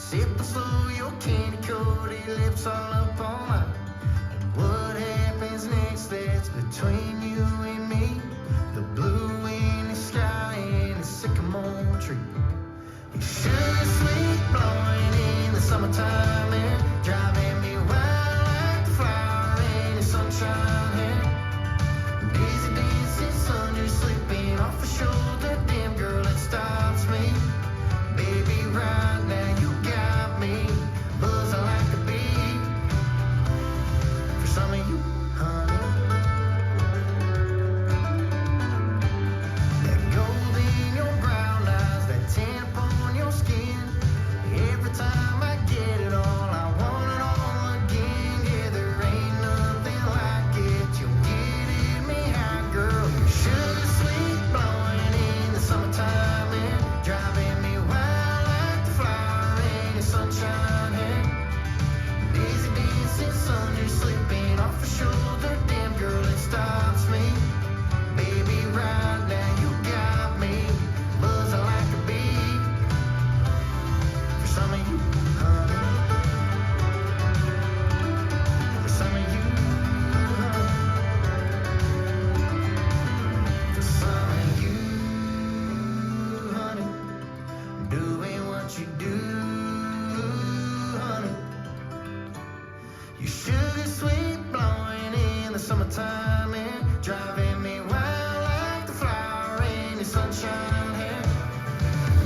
Sipping slow, your candy-coated lips all up on mine. And what happens next, that's between you and me. The blue in the sky and the sycamore tree. Your sugar sweet blowing in the summertime air, driving me wild like the flower in the sunshine here. Daisy dancing, sun just slipping off her shoulder. Damn girl, it stops me. Baby, right now you got me buzzing like a bee. For some of you, honey, that gold in your brown eyes, that tan on your skin. Every time I get it all, I want it all again. Yeah, there ain't nothing like it. You'll get in me high, girl. Your sugar sweet blowing in the summertime air, driving me wild like the flower in the sunshine here. Daisy dancing, sun just slipping off her shoulder. Damn girl, it stops me. Baby, right now you got me buzzing like a bee. For some of you, honey. For some of you, honey. For some of you, honey. Doing what you do, honey. Your sugar sweet blowing in the summertime air, driving me wild like the flower in the sunshine here.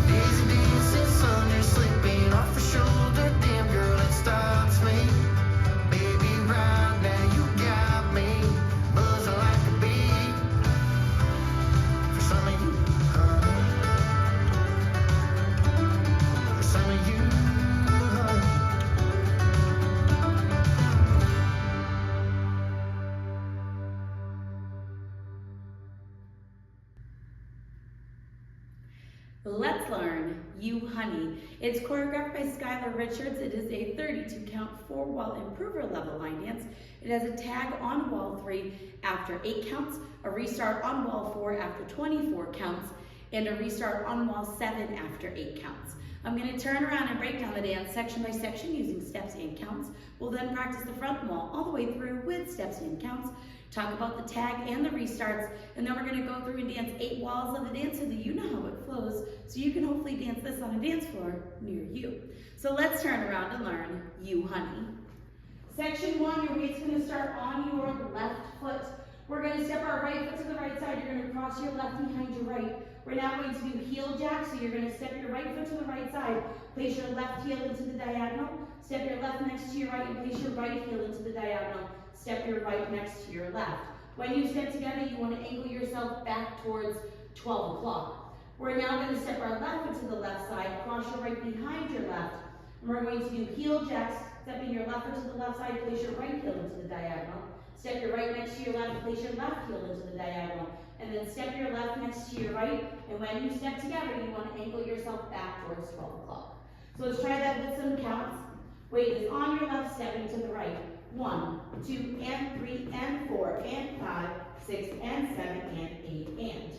Daisy dancing, sun just slipping off her shoulder. Damn girl, it stops me. Baby, right now you got me buzzing like a bee. For some of you, honey. For some of you, honey. Let's learn You Honey. It's choreographed by Skyler Richards. It is a 32 count 4-wall improver level line dance. It has a tag on wall 3 after 8 counts, a restart on wall 4 after 24 counts, and a restart on wall 7 after 8 counts. I'm going to turn around and break down the dance section by section using steps and counts. We'll then practice the front wall all the way through with steps and counts, talk about the tag and the restarts, and then we're going to go through and dance 8 walls of the dance so that you know how it flows, so you can hopefully dance this on a dance floor near you. So let's turn around and learn You Honey. Section 1, your weight's going to start on your left foot. We're going to step our right foot to the right side. You're going to cross your left behind your right. We're now going to do heel jack, so you're going to step your right foot to the right side, place your left heel into the diagonal, step your left next to your right, and place your right heel into the diagonal. Step your right next to your left. When you step together, you want to angle yourself back towards 12 o'clock. We're now going to step our left foot to the left side, cross your right behind your left, and we're going to do heel jacks, stepping your left foot to the left side, place your right heel into the diagonal. Step your right next to your left, place your left heel into the diagonal, and then step your left next to your right, and when you step together, you want to angle yourself back towards 12 o'clock. So let's try that with some counts. Weight is on your left, stepping to the right. 1, 2, and 3, and 4, and 5, 6, and 7, and 8, and.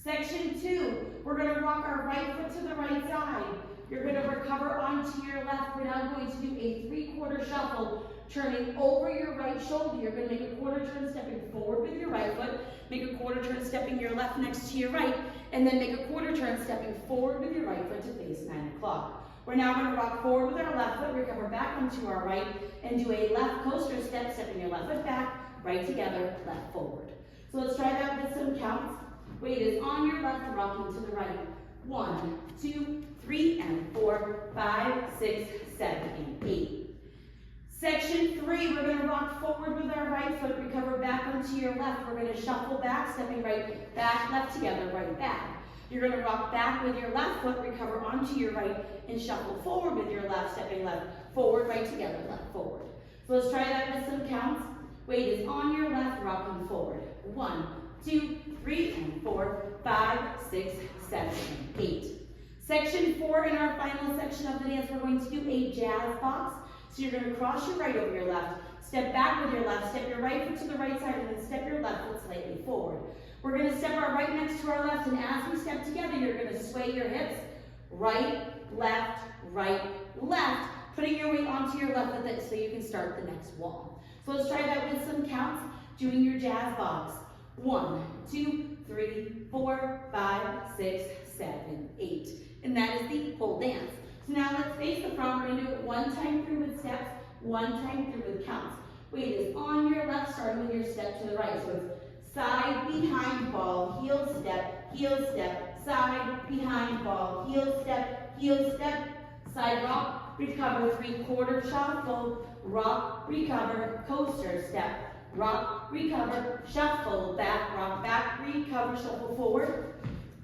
Section 2, we're going to rock our right foot to the right side. You're going to recover onto your left. We're now going to do a 3/4 shuffle, turning over your right shoulder. You're going to make a quarter turn, stepping forward with your right foot, make a quarter turn, stepping your left next to your right, and then make a quarter turn, stepping forward with your right foot to face 9 o'clock. We're now going to rock forward with our left foot, recover back onto our right, and do a left coaster step, stepping your left foot back, right together, left forward. So let's try that with some counts. Weight is on your left, rocking to the right. 1, 2, 3, and 4, 5, 6, 7, and 8. Section 3, we're going to rock forward with our right foot, recover back onto your left. We're going to shuffle back, stepping right, back, left together, right, back. You're going to rock back with your left foot, recover onto your right, and shuffle forward with your left, stepping left, forward, right together, left, forward. So let's try that with some counts. Weight is on your left, rocking forward. 1, 2, 3, and 4, 5, 6, 7, and 8. Section 4, in our final section of the dance, we're going to do a jazz box. So you're going to cross your right over your left, step back with your left, step your right foot to the right side, and then step your left foot slightly forward. We're going to step our right next to our left, and as we step together, you're going to sway your hips, right, left, right, left, putting your weight onto your left foot so you can start the next wall. So let's try that with some counts, doing your jazz box. 1, 2, 3, 4, 5, 6, 7, 8. And that is the whole dance. So now let's face the front. We're going to do it one time through with steps, one time through with counts. Weight is on your left, starting with your step to the right. So it's side, behind, ball, heel, step, side, behind, ball, heel, step, side rock, recover, 3/4 shuffle, rock, recover, coaster, step, rock, recover, shuffle, back, rock, back, recover, shuffle forward.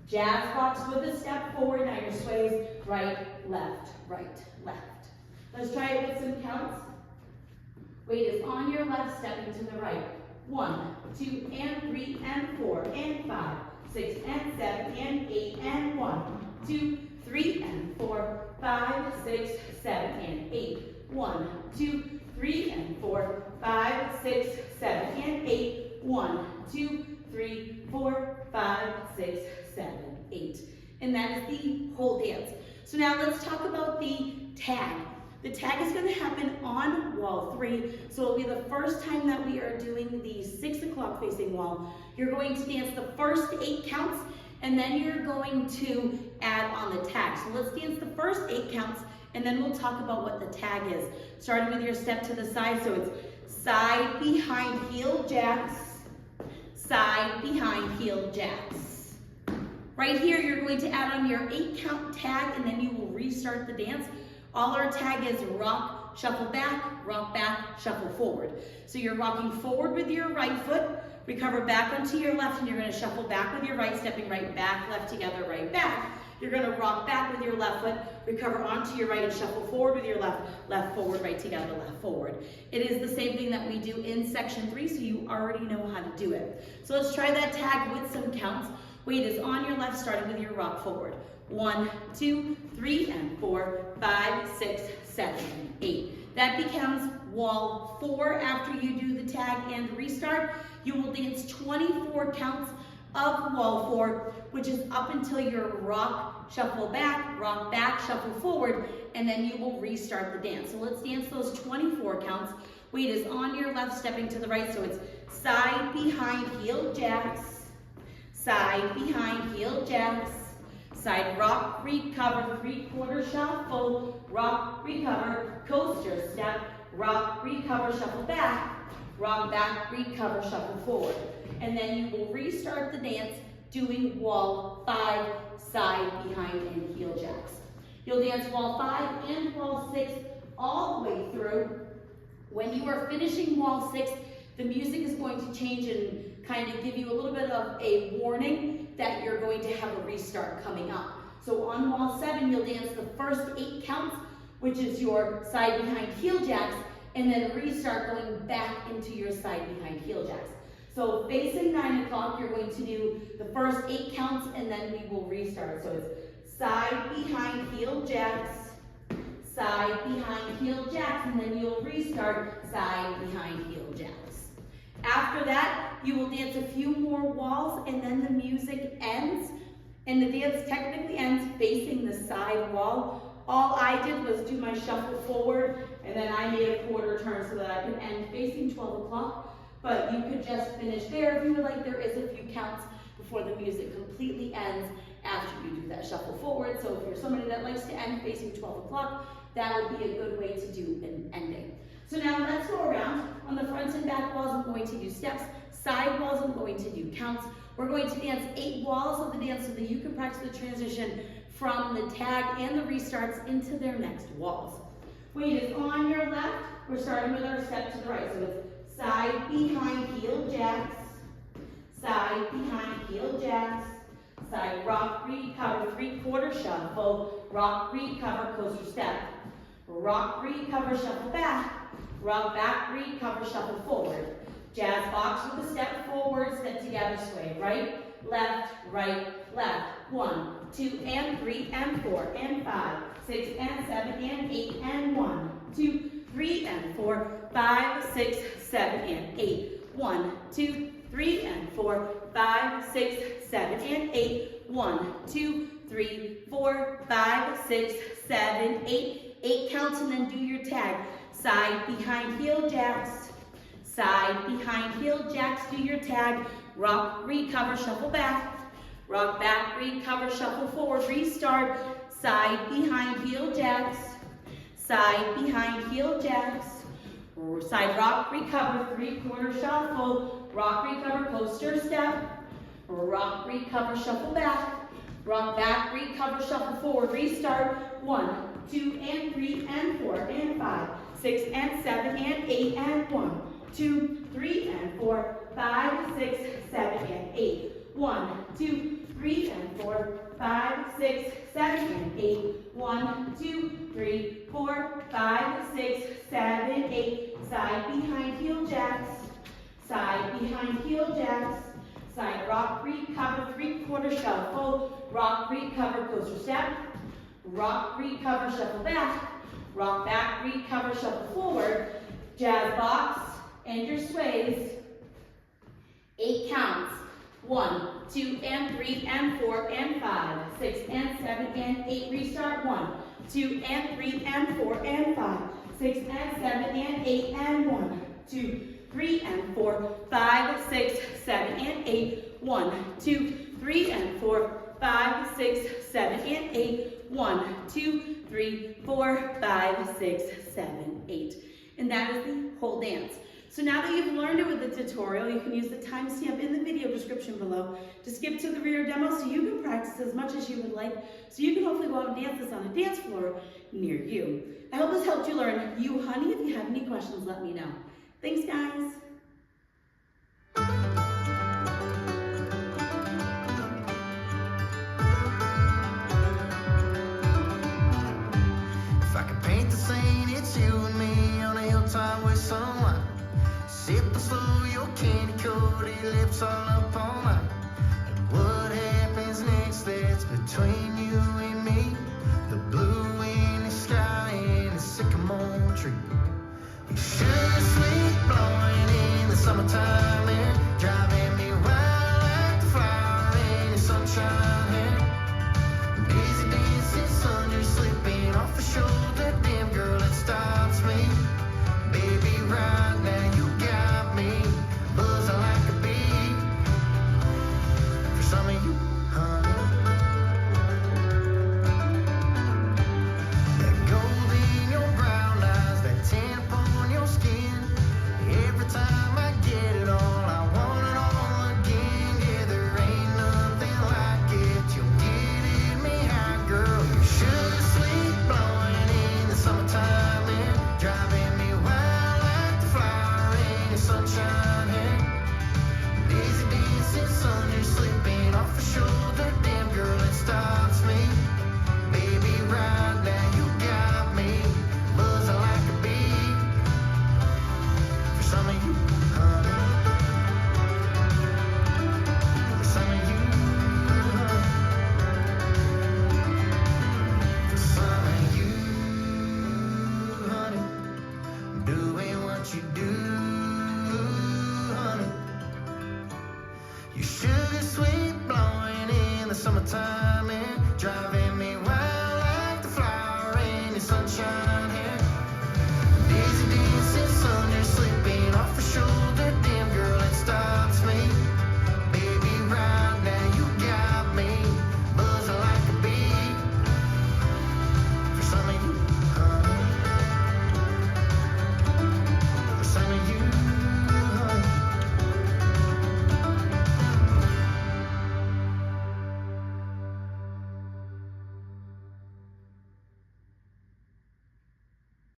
Jazz box with a step forward. Now your sways, right, left, right, left. Let's try it with some counts. Weight is on your left, stepping to the right. 1, 2, and 3, and 4, and 5, 6, and 7, and 8, and 1, 2, 3, and 4, 5, 6, 7, and 8. 1, 2, 3, and 4, 5, 6, 7, and 8. 1, 2, 3, 4, 5, 6, 7, 8. And that is the whole dance. So now let's talk about the tag. The tag is going to happen on wall 3, so it'll be the first time that we are doing the 6 o'clock facing wall. You're going to dance the first 8 counts, and then you're going to add on the tag. So let's dance the first 8 counts, and then we'll talk about what the tag is. Starting with your step to the side, so it's side, behind, heel, jacks, side, behind, heel, jacks. Right here, you're going to add on your 8 count tag, and then you will restart the dance. All our tag is rock, shuffle back, shuffle forward. So you're rocking forward with your right foot, recover back onto your left, and you're going to shuffle back with your right, stepping right back, left together, right back. You're going to rock back with your left foot, recover onto your right, and shuffle forward with your left, left forward, right together, left forward. It is the same thing that we do in section 3, so you already know how to do it. So let's try that tag with some counts. Weight is on your left, starting with your rock forward. 1, 2, 3, and 4, 5, 6, 7, and 8. That becomes wall 4 after you do the tag and restart. You will dance 24 counts of wall 4, which is up until your rock, back, shuffle forward, and then you will restart the dance. So let's dance those 24 counts. Weight is on your left, stepping to the right, so it's side, behind, heel, jacks, side, behind, heel, jacks, side rock, recover, 3/4 shuffle, rock, recover, coaster, step, rock, recover, shuffle back, recover, shuffle forward. And then you will restart the dance doing wall 5, side, behind, and heel jacks. You'll dance wall 5 and wall 6 all the way through. When you are finishing wall 6, the music is going to change and kind of give you a little bit of a warning that you're going to have a restart coming up. So on wall 7, you'll dance the first 8 counts, which is your side behind heel jacks, and then restart going back into your side behind heel jacks. So facing 9 o'clock, you're going to do the first 8 counts, and then we will restart. So it's side behind heel jacks, side behind heel jacks, and then you'll restart side behind heel jacks. After that, you will dance a few more walls, and then the music ends, and the dance technically ends facing the side wall. All I did was do my shuffle forward, and then I made a quarter turn so that I could end facing 12 o'clock, but you could just finish there if you would like. There is a few counts before the music completely ends after you do that shuffle forward. So if you're somebody that likes to end facing 12 o'clock, that would be a good way to do an ending. So now let's go around. On the front and back walls, I'm going to do steps. Side walls, I'm going to do counts. We're going to dance 8 walls of the dance so that you can practice the transition from the tag and the restarts into their next walls. Weight is on your left. We're starting with our step to the right. So it's side, behind, heel, jacks, side, behind, heel, jacks, side, rock, recover, 3/4 shuffle, rock, recover, coaster step, rock, recover, shuffle back, recover, shuffle forward. Jazz box with a step forward, step together, sway, right, left, 1, 2, and 3, and 4, and 5, 6, and 7, and 8, and 1, 2, 3, and 4, 5, 6, 7, and 8, 1, 2, 3, and 4, 5, 6, 7, and 8, 1, 2, 3, 4, 5, 6, 7, 8. 8 counts and then do your tag. Side, behind, heel, jacks. Side, behind, heel, jacks, do your tag. Rock, recover, shuffle back. Rock back, recover, shuffle forward, restart. Side, behind, heel, jacks. Side, behind, heel, jacks. Side rock, recover, 3/4 shuffle. Rock, recover, coaster step. Rock, recover, shuffle back. Rock back, recover, shuffle forward, restart. 1, 2, and 3, and 4, and 5, 6, and 7, and 8, and 1, 2, 3, and 4, 5, 6, 7, and 8. 1, 2, 3, and 4, 5, 6, 7, and 8. 1, 2, 3, 4, 5, 6, 7, 8. Side, behind, heel, jacks. Side, behind, heel, jacks. Side rock, recover, 3/4 shuffle. Rock, recover, coaster step. Rock, recover, shuffle back. Rock back, recover, shuffle forward. Jazz box and your sways. 8 counts. 1, 2, and 3, and 4, and 5, 6, and 7, and 8. Restart. 1, 2, and 3, and 4, and 5, 6, and 7, and 8, and 1, 2, 3, and 4, 5, 6, 7, and 8. 1, 2, 3, and 4, 5, 6, 7, and 8. 1, 2, 3, 4, 5, 6, 7, 8. And that is the whole dance. So now that you've learned it with the tutorial, you can use the timestamp in the video description below to skip to the rear demo so you can practice as much as you would like, so you can hopefully go out and dance this on a dance floor near you. I hope this helped you learn You Honey. If you have any questions, let me know. Thanks, guys. If I could paint the scene, it's you and me on a hilltop with sunlight. Sipping slow, your candy-coated lips all up all night. And what happens next, that's between you and me. The blue in the sky and the sycamore tree. You sugar sweet blowing in the summertime air, driving me wild like the flower in the sunshine hair. Daisy dancing, sun just slipping off her shoulder. Damn girl, it stops me. Baby, right now you got me buzzing like a bee. For some of you, honey, that gold in your brown eyes, that tan on your skin. Every time I get it all, I want it all again. Yeah, there ain't nothing like it. You'll get in me high, girl. Your sugar sweet blowing in the summertime air, driving me wild like the flower in the sunshine hair. Daisy dancing, sun just slipping off her shoulder. Damn girl, it stops me. Baby, right now you got me buzzing like a bee. For some of you, honey. For some of you, honey. For some of you, honey. Doing what you do, honey. You sugar sweet blowing in the summertime air, driving me wild like the flower in the sunshine.